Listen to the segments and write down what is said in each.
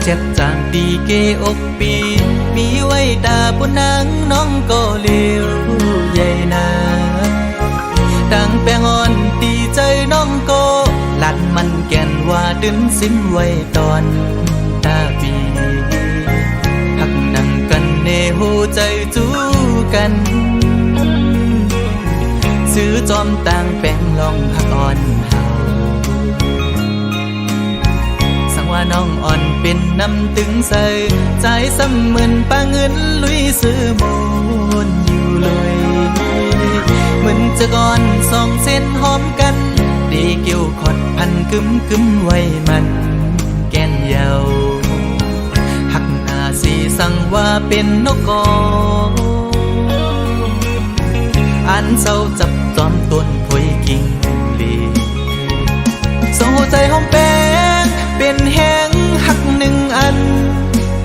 เจ็บจางดีเกอกปีมีไว้ตาปุนางน้องก็เลี้ยวใหญ่นาดังแปงอ่อนตีใจน้องก็หลัดมันแก่นว่าดึงสิ้นไว้ตอนตาปีหักนั่งกันเนหูใจจูกันซื้อจอมต่างแปงลองหักอ่อนเฮาสังว่าน้องอ่อนเป็นน้ำตึงใสใจซ้ำเหมือนปาเงินลุยซื้อมูนอยู่เลยเหมือนจะก่อนสองเส้นหอมกันดีเกี่ยวขอดพันกึมไว้มันแก่นเยาหักหน้าสีสั่งว่าเป็นนกกออันเศร้าจับจอมต้นพวยกิ่งลีโซ่ใจหอมแป้งเป็นแห้งหักหนึ่งอัน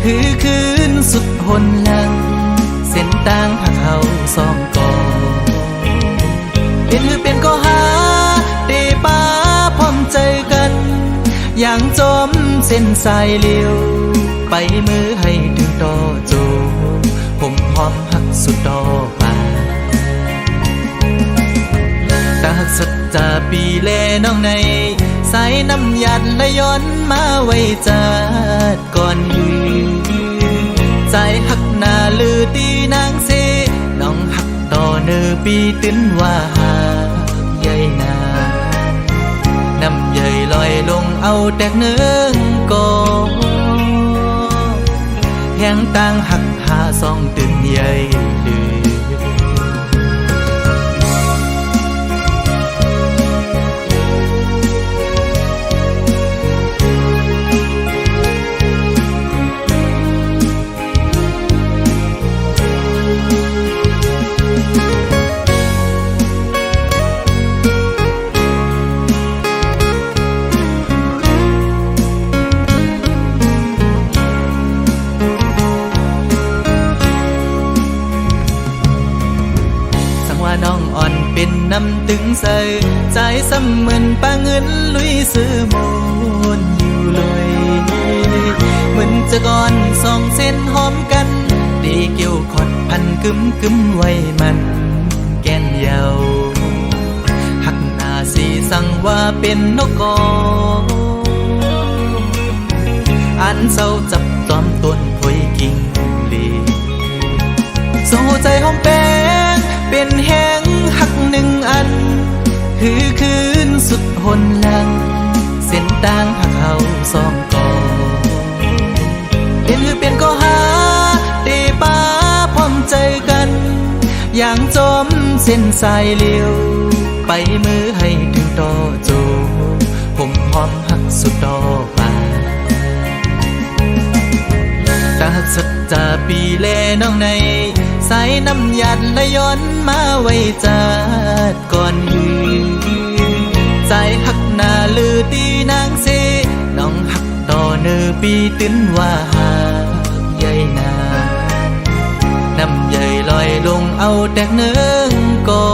คือคืนสุดหนหลังเส้นต่างหักเขาสองกอเป็นก็หาเตป้าพร้อมใจกันอย่างจมเส้นสายเลี้ยวไปมือให้ถึงต่อโจผมพร้อมหักสุดต่อมาตาหักสุดจะปีแลน้องในสายน้ำหยัดและย้อนมาไว้จัดก่อนลือใจหักหน้าลือตีนางเสน้องหักต่อเนื้อปีตื้นว่าหาใหญ่นาน้ำใหญ่ลอยลงเอาแตกเนื้อก็แห้งต่างหักหาสองตื่นใหญ่ลือน้องอ่อนเป็นน้ำตึงใสใจซ้ำเหมือนปาเงินลุยซื้อมูนอยู่เลยเหมือนจะก่อนสองเส้นหอมกันดีเกี่ยวขอดพันกึมไว้มันแก่นเยาหักหน้าสีสั่งว่าเป็นนกกออันเศร้าจับจอมต้นพวยกิ่งลีโซ่ใจหอมแป้งเป็นแห้งหักหนึ่งอันคือคืนสุดหนหลังเส้นต่างหักเขาสองกอเป็นก็หาเตป้าพร้อมใจกันอย่างจมเส้นสายเลี้ยวไปมือให้ถึงต่อโจผมพร้อมหักสุดต่อมาตาหักสุดจะปีแลน้องในสายน้ำหยัดและย้อนมาไว้จัดก่อนลือใจหักหน้าลือตีนางเสน้องหักต่อเนื้อปีตื้นว่าหาใหญ่นาน้ำใหญ่ลอยลงเอาแตกเนื้อก็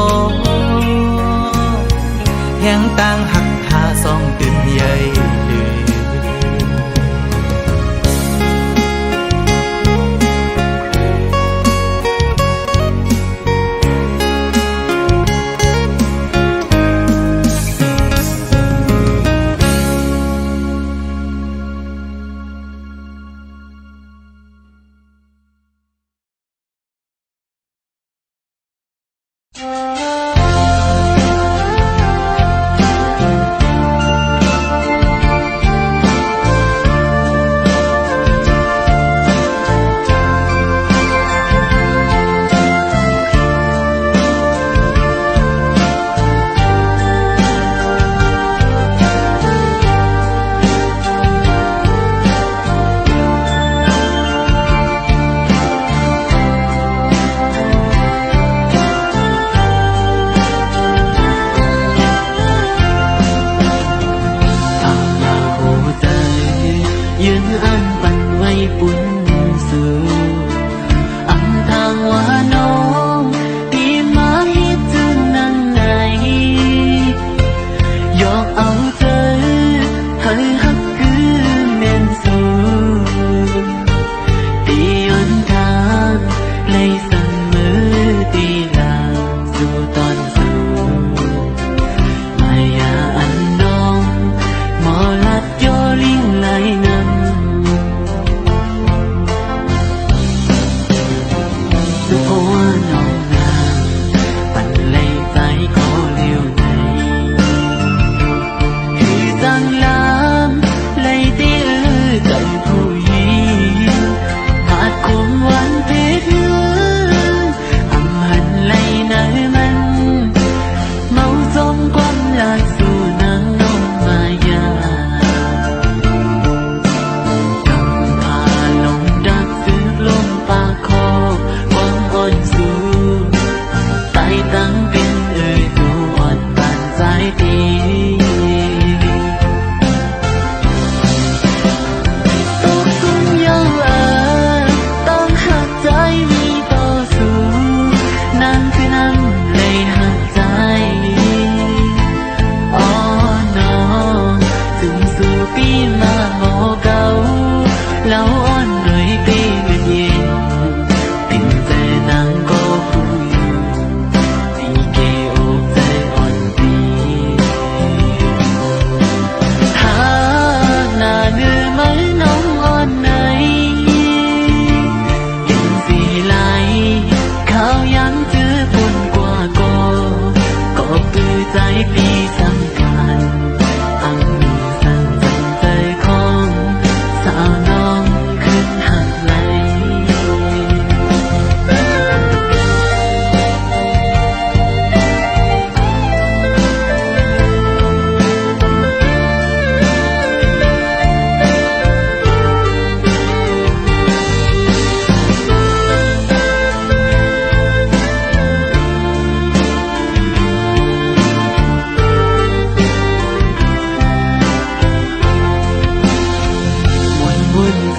แห้งต่างหักหาสองตื่นใหญ่ลือ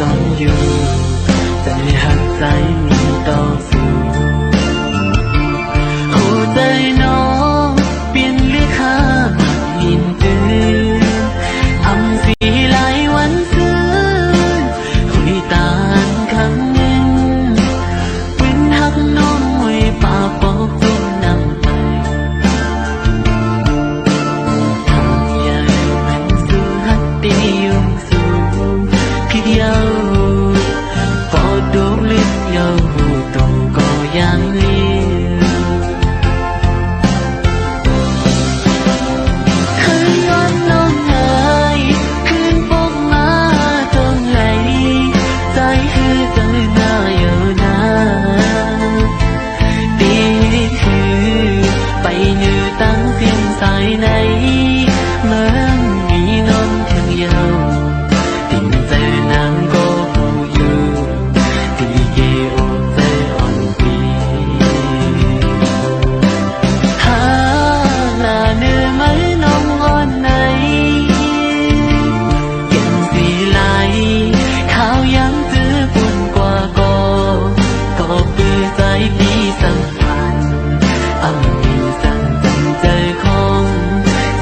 อนอยู่ใจหักใจมีต่อสู้หัวใจน้องเปลี่ยนหรือค่าหินตื่นทำสีหลายวันคืนคุยตานครั้งหนึ่งเป็นหักน้องไว้ป่าปอกตัวนำไปทางใหญ่มันสู้หักตียุ่งสูงพี่เยาพอดูลึกเยาตรงก็ยังเลี้ยวเคยย้อนน้องเอ๋ยคืนปกมาตรงไหนใจคือจังหน้าอยู่นะตีคือไปยืนตั้งเพียงสายไหนเหมือนมีน้องเพียงเยาtìnhใจนางก็หูอยู่ที่เกโอใจอ่อนปีหาหน้าเนื้อไหมน้องอ่อนไหนเก็บสีไหลข้าวยังจื้อปุ่นกว่าก็ปื้อใจพี่สัมพันธ์อ้ำมีสั่งจังใจของ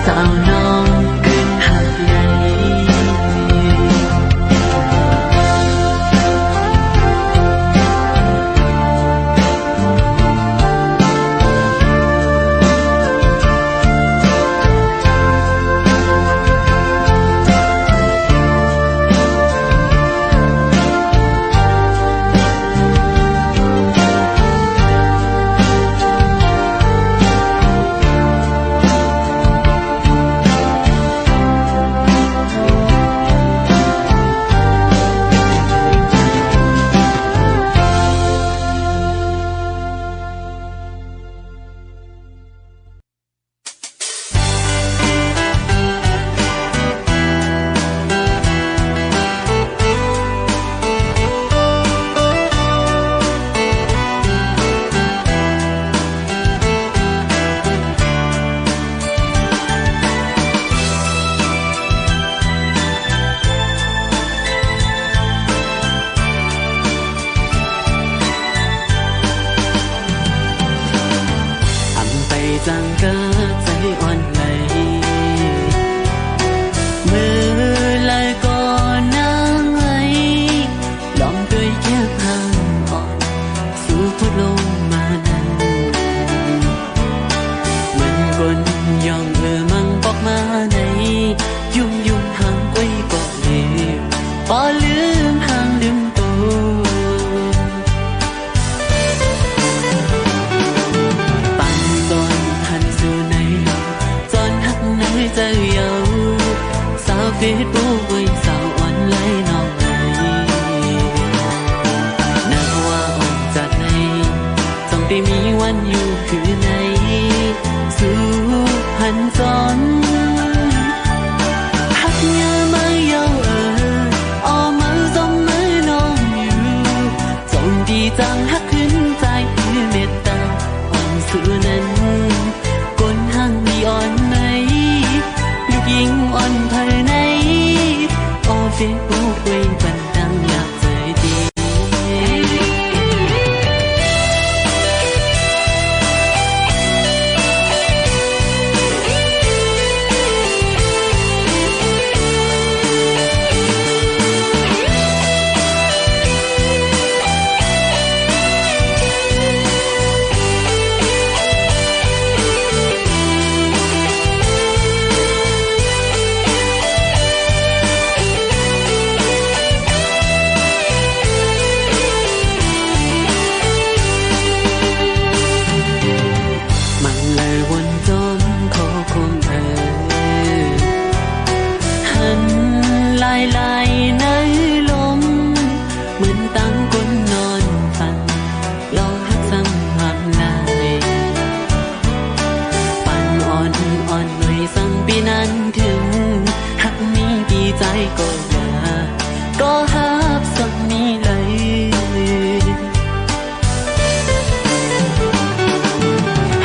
สาวน้องขึ้นหักใหญ่จังเกิดใจอ่อนไหลมือไหลก่อนนางไอลองด้วยแค่ทางอ่อนสู่พุทลงมานั้นมันกลยองมังบอกมาในยุ่งห่างไว้ก่อนเลี้ยวพอลืมห่างลืมตัวใจเยาสาวเฟซบุ๊กไว้สาวออนไลน์น้องไหนนักว่าออกจากไหนต้องได้มีวันอยู่คือไหนสู่พันจอนหักยามาเยาออมือจมมือน้องอยู่จงดีจังหักขึ้นใจคือเมตตาอ่อนสู่นั้นกลห่างมีอ่อนไหนยิงอ่อนภายในออเฟซบุ๊กไว้บันดังอยากใจดีลายในลมเหมือนตั้งคนนอนฝันลองหักซ้ำหักลายปั่นอ่อนหน่อยสั่งปีนั้นถึงหักมีดีใจก็อย่าก็หักสักนี้เลย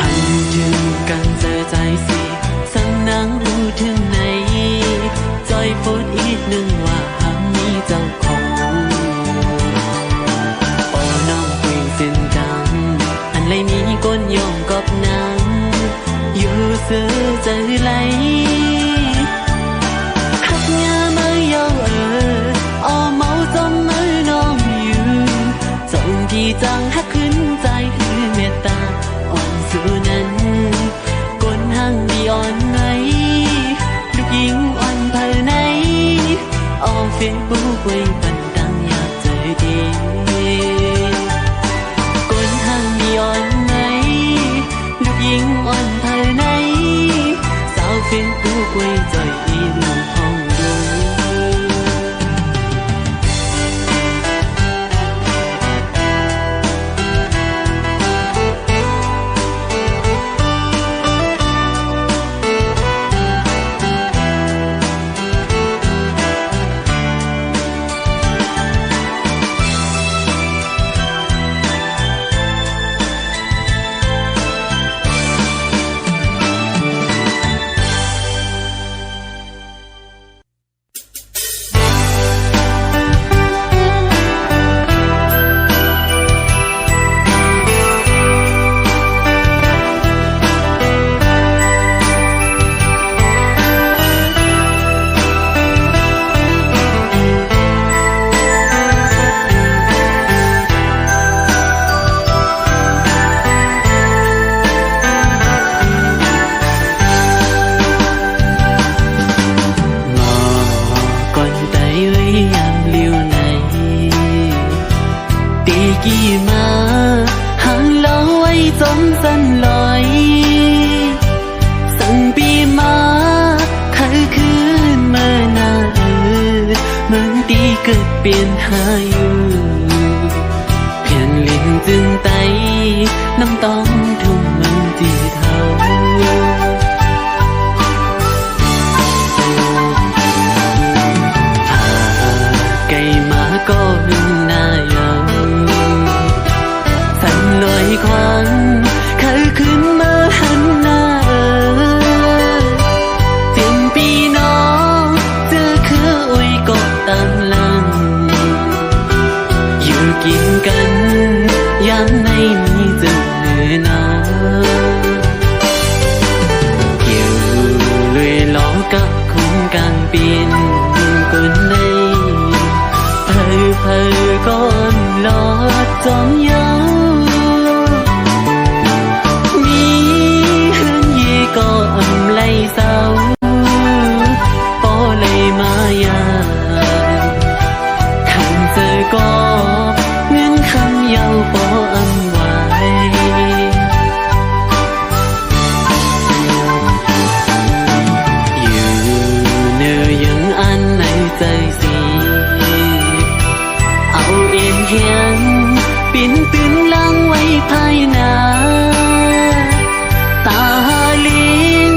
หันถึงกันเจอใจสิสั่งนางรู้ถึงไหนจอยโพสอีกหนึ่งว่าหักมีเจ้าของ giờ giờ lấy khắp nhà mới yêu ở máu giống mới non yêu dòng thì chẳng hắc khuyến dài hư mẹ ta on dù năn con hàng đi on ấy lúc yên on thờ này ở phía bố quay phần tăng nhà trời đi con hàng đi on ấy lúc yên on thờ này sao phía bố quay trời đi lòng hồng đôi kỳ mà hàng lâu ấy giống dân lốiสั่งปีมาเคยคืนเมื่อนาเมืองตีเกิดเปลี่ยนหาอยู่เพียงลิ้นจึงไตน้ำต้องทุ่มมันจีเท่าไก่มาก็หึงหน้ายาวสั่นลอยควันเคยขึ้นมาหันหน้าเตียนปีน้องเจอคืออวยกอดตามหลังอยู่กินกันยามในมีเจอหน้าเกี่ยวลุยล้อกับคงกลางปีนคนในเพอก้อนลอดจอมยาวมีหืนยีก็อำไลเศร้าปอเลยมายาคำเจอก็เงินคำยาวปออำไว้อยู่เนื้อยังอันในใจสีเอาเองเฮียนปิ่นตื่นลังไว้ภายหน้าตาลิน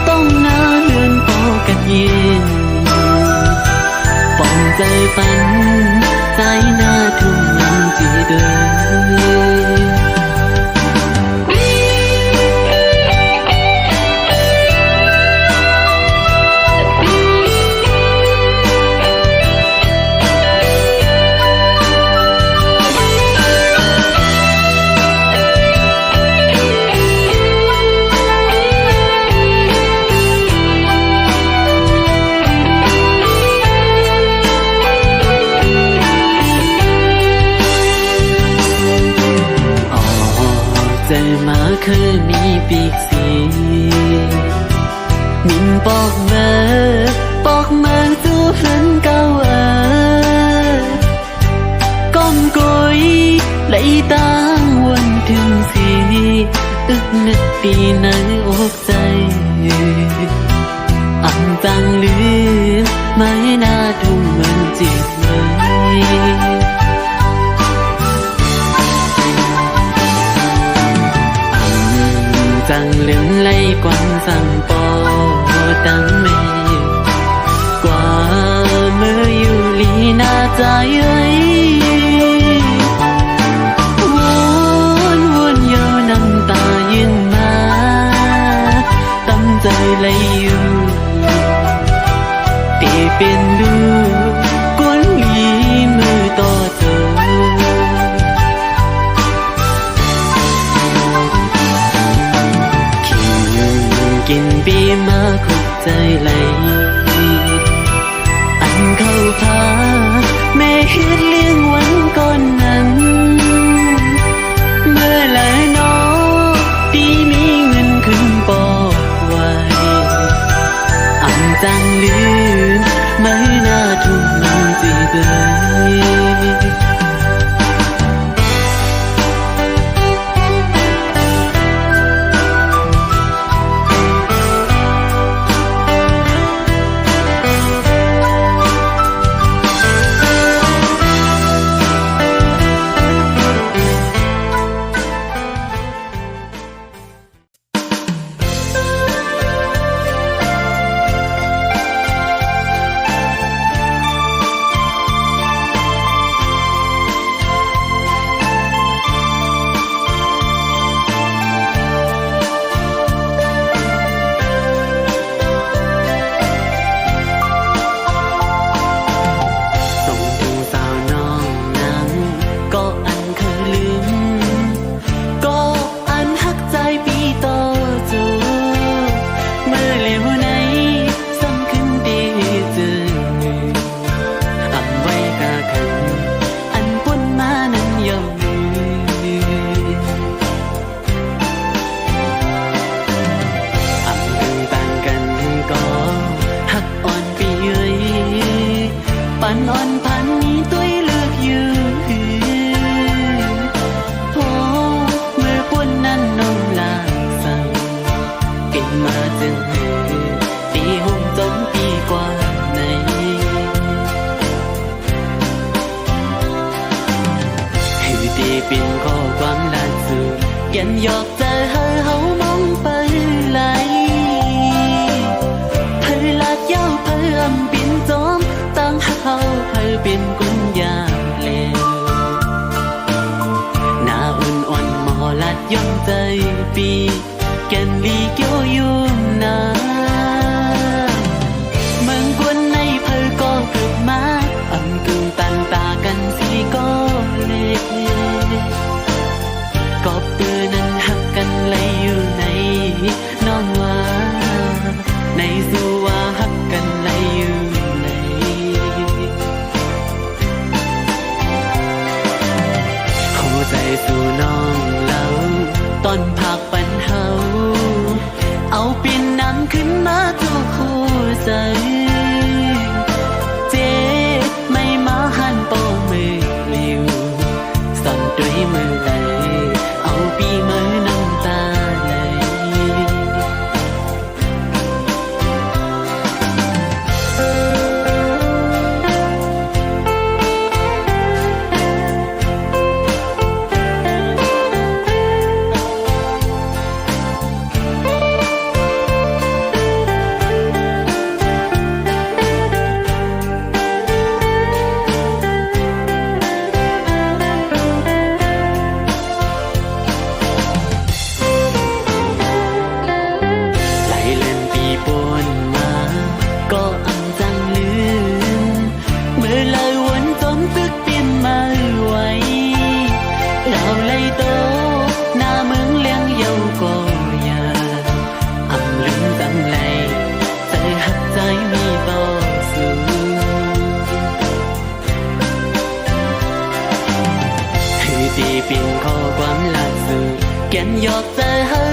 ต้องหน้าเลือนปอกันยินป้องใจปันใจหน้าทุ่มมันจีเดินใจมาเคยมีปีกสีมินปอกเมื่อจูเหินเก่าก้มกุยไหลตั้งวันถึงสีอึกนึกปีในอกใจอังจังลืมไม่น่าทุ่มมันจิตเลยจังลืมไล่กวนสั่งปอตั้งเมกว่าเมื่ออยู่ลีน่าใจเอ้ยวนเยาน้ำตายืนมาตั้งใจไล่อยู่ตีเป็นดูกวนลีมือต่อเธอกิน ปีมาคุกใจไหลอันเข้าพาแม่เฮ็ดเลี้ยงวันก่อนนั้นเมื่อไหร่น้อปีมีเงินขึ้นบอกไว้อำจังลืมไม่น่าทุ่มมันจีเดยอ่อนพันนี้ตัวเลือกอยู่โอ้เมื่อปวนนั้นน้องลาสั่งเก็บมาจึงตีห่มจนปีกว่าในให้ตีเป็นข้อความล่าสุดยันหยอกใจเฮามองไปไหลเธอลาดยาวเพิ่มเป็นจอมตั้งหักเขาเธอเป็นกุญยาเลวหน้าอุ่นอ่อนมอลัดย่อมใจปีแก่นลีเกี่ยวยุ่มนาเมืองกวนในเธอก็เกิดมาอำกึ่งตันตากันสีก็เล็กก็เปื้อนั้นหักกันเลยอยู่ในน้องว่าในสู่ว่าหักกันเลยอยู่ในเข้าใจสู่น้องเล่าตอนพักปันเฮาเอาปีนน้ำขึ้นมาทุกคู่ใจเจ็บไม่มาหันโปมือเลี้ยวซ่อนด้วยมือไหลเอาปีมือน้ำตาไหลตีเป็นข้อความล่าสุดแก่นหยอกใจเฮา